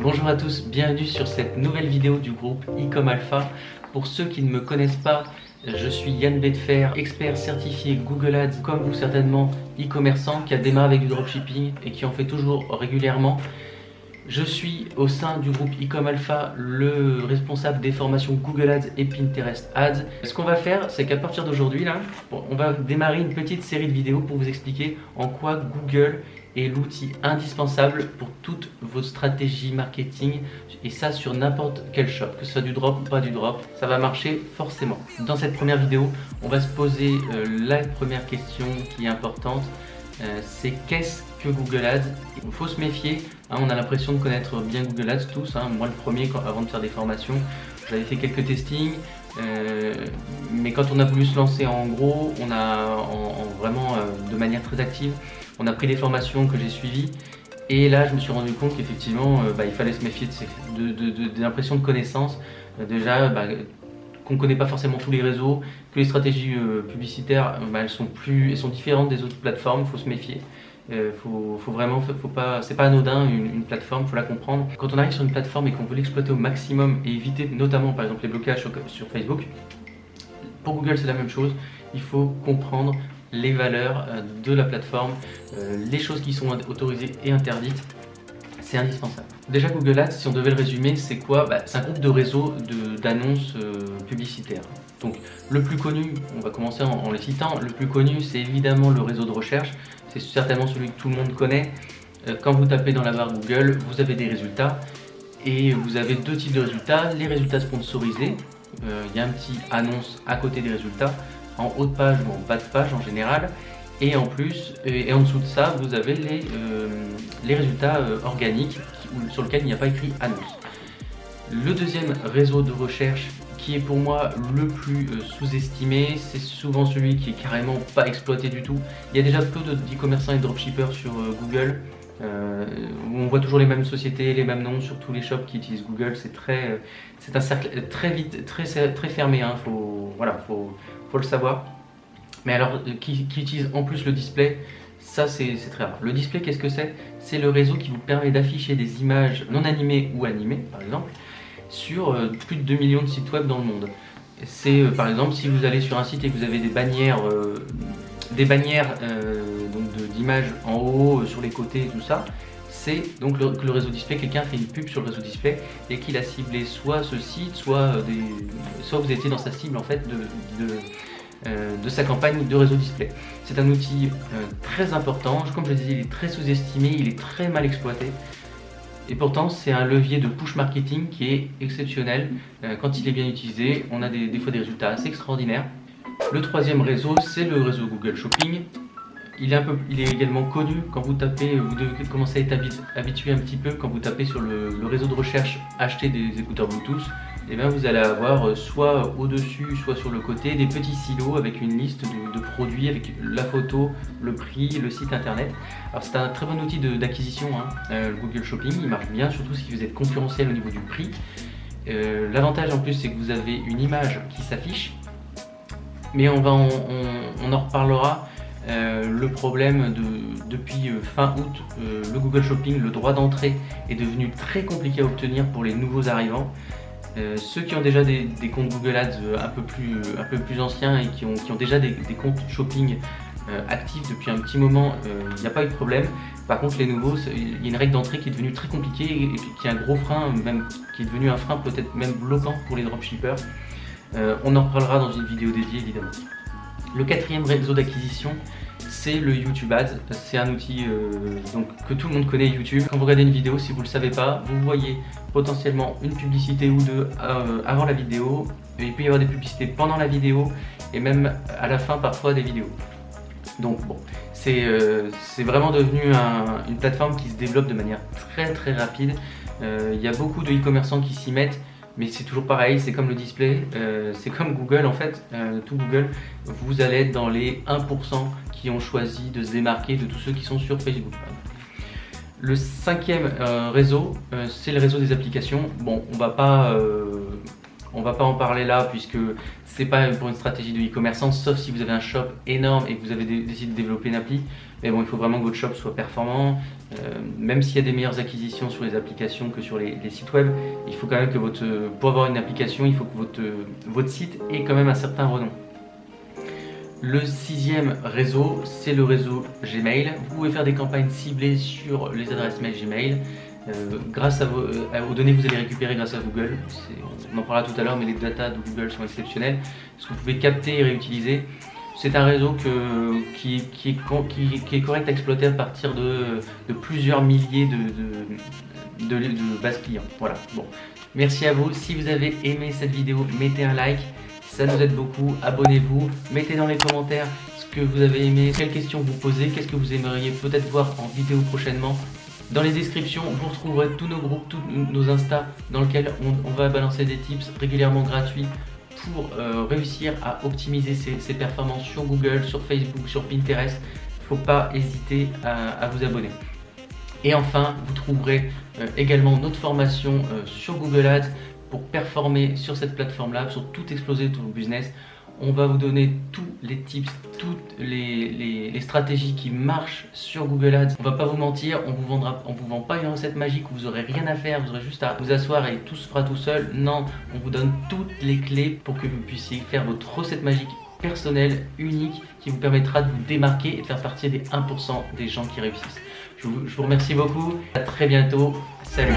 Bonjour à tous, bienvenue sur cette nouvelle vidéo du groupe Ecom Alpha. Pour ceux qui ne me connaissent pas, je suis Yann Bedfer, expert certifié Google Ads, comme vous certainement, e-commerçant qui a démarré avec du dropshipping et qui en fait toujours régulièrement. Je suis au sein du groupe Ecom Alpha le responsable des formations Google Ads et Pinterest Ads. Ce qu'on va faire, c'est qu'à partir d'aujourd'hui, on va démarrer une petite série de vidéos pour vous expliquer en quoi Google est l'outil indispensable pour toutes vos stratégies marketing, et ça sur n'importe quel shop, que ce soit du drop ou pas du drop, ça va marcher forcément. Dans cette première vidéo, on va se poser la première question qui est importante. C'est qu'est-ce que Google Ads? Il faut se méfier, on a l'impression de connaître bien Google Ads tous, moi le premier avant de faire des formations, j'avais fait quelques testings, mais quand on a voulu se lancer en gros, on a vraiment de manière très active, on a pris des formations que j'ai suivies, et là je me suis rendu compte qu'effectivement il fallait se méfier de l'impression de connaissance, déjà qu'on ne connaît pas forcément tous les réseaux, que les stratégies publicitaires elles sont différentes des autres plateformes, il faut se méfier. C'est pas anodin une plateforme, il faut la comprendre. Quand on arrive sur une plateforme et qu'on veut l'exploiter au maximum et éviter notamment par exemple les blocages sur Facebook, pour Google c'est la même chose, il faut comprendre les valeurs de la plateforme, les choses qui sont autorisées et interdites, c'est indispensable. Déjà Google Ads, si on devait le résumer, c'est quoi? C'est un groupe de réseaux d'annonces publicitaires. Donc le plus connu, on va commencer en les citant, le plus connu c'est évidemment le réseau de recherche, c'est certainement celui que tout le monde connaît. Quand vous tapez dans la barre Google, vous avez des résultats, et vous avez deux types de résultats, les résultats sponsorisés, il y a un petit annonce à côté des résultats, en haut de page ou en bas de page en général, et en plus, et en dessous de ça, vous avez les résultats organiques sur lesquels il n'y a pas écrit annonce. Le deuxième réseau de recherche qui est pour moi le plus sous-estimé, c'est souvent celui qui est carrément pas exploité du tout. Il y a déjà peu d'e-commerçants et de dropshippers sur Google, où on voit toujours les mêmes sociétés, les mêmes noms sur tous les shops qui utilisent Google. C'est un cercle très vite, très fermé, faut le savoir. Mais alors, qui utilise en plus le display, ça c'est très rare. Le display, qu'est-ce que c'est? C'est le réseau qui vous permet d'afficher des images non animées ou animées, par exemple, sur plus de 2 millions de sites web dans le monde. C'est par exemple si vous allez sur un site et que vous avez des bannières d'images en haut, sur les côtés et tout ça, c'est donc le réseau display. Quelqu'un fait une pub sur le réseau display et qu'il a ciblé soit ce site, soit vous étiez dans sa cible en fait de sa campagne de réseau display. C'est un outil très important, comme je le disais, il est très sous-estimé, il est très mal exploité. Et pourtant, c'est un levier de push marketing qui est exceptionnel. Quand il est bien utilisé, on a des fois des résultats assez extraordinaires. Le troisième réseau, c'est le réseau Google Shopping. Il est également connu quand vous tapez, vous devez commencer à être habitué un petit peu quand vous tapez sur le réseau de recherche acheter des écouteurs Bluetooth. Et bien vous allez avoir soit au-dessus, soit sur le côté, des petits silos avec une liste de produits, avec la photo, le prix, le site internet. Alors c'est un très bon outil d'acquisition, le Google Shopping, il marche bien, surtout si vous êtes concurrentiel au niveau du prix. L'avantage en plus c'est que vous avez une image qui s'affiche, mais on en reparlera. Le problème depuis fin août, le Google Shopping, le droit d'entrée est devenu très compliqué à obtenir pour les nouveaux arrivants. Ceux qui ont déjà des comptes Google Ads un peu plus anciens et qui ont déjà des comptes shopping actifs depuis un petit moment, il n'y a pas eu de problème. Par contre les nouveaux, il y a une règle d'entrée qui est devenue très compliquée et qui est un gros frein, même qui est devenu un frein peut-être même bloquant pour les dropshippers. On en reparlera dans une vidéo dédiée évidemment. Le quatrième réseau d'acquisition, c'est le YouTube Ads. C'est un outil que tout le monde connaît, YouTube. Quand vous regardez une vidéo, si vous ne le savez pas, vous voyez potentiellement une publicité ou deux avant la vidéo. Il peut y avoir des publicités pendant la vidéo et même à la fin parfois des vidéos. Donc bon, c'est vraiment devenu une plateforme qui se développe de manière très rapide. Il y a beaucoup de e-commerçants qui s'y mettent. Mais c'est toujours pareil, c'est comme le display, c'est comme Google en fait, tout Google, vous allez être dans les 1% qui ont choisi de se démarquer de tous ceux qui sont sur Facebook. Le cinquième réseau, c'est le réseau des applications. Bon, on va pas On va pas en parler là puisque c'est pas pour une stratégie de e-commerçant, sauf si vous avez un shop énorme et que vous avez décidé de développer une appli. Mais bon, il faut vraiment que votre shop soit performant. Même s'il y a des meilleures acquisitions sur les applications que sur les sites web, il faut quand même que pour avoir une application, il faut que votre site ait quand même un certain renom. Le 6e réseau, c'est le réseau Gmail. Vous pouvez faire des campagnes ciblées sur les adresses mail Gmail. Grâce aux données que vous allez récupérer grâce à Google, on en parlera tout à l'heure, mais les datas de Google sont exceptionnelles, ce que vous pouvez capter et réutiliser. C'est un réseau qui est correct à exploiter à partir de plusieurs milliers de bases clients. Voilà. Bon. Merci à vous. Si vous avez aimé cette vidéo, mettez un like, ça nous aide beaucoup. Abonnez-vous, mettez dans les commentaires ce que vous avez aimé, quelles questions vous posez, qu'est-ce que vous aimeriez peut-être voir en vidéo prochainement. Dans les descriptions, vous retrouverez tous nos groupes, tous nos Insta dans lesquels on va balancer des tips régulièrement gratuits pour réussir à optimiser ses performances sur Google, sur Facebook, sur Pinterest. Il ne faut pas hésiter à vous abonner. Et enfin, vous trouverez également notre formation sur Google Ads pour performer sur cette plateforme-là, sur tout exploser tout vos business. On va vous donner tous les tips, toutes les stratégies qui marchent sur Google Ads. On va pas vous mentir, on vous vend pas une recette magique où vous aurez rien à faire, vous aurez juste à vous asseoir et tout se fera tout seul. Non, on vous donne toutes les clés pour que vous puissiez faire votre recette magique personnelle, unique, qui vous permettra de vous démarquer et de faire partie des 1% des gens qui réussissent. Je vous remercie beaucoup, à très bientôt, salut.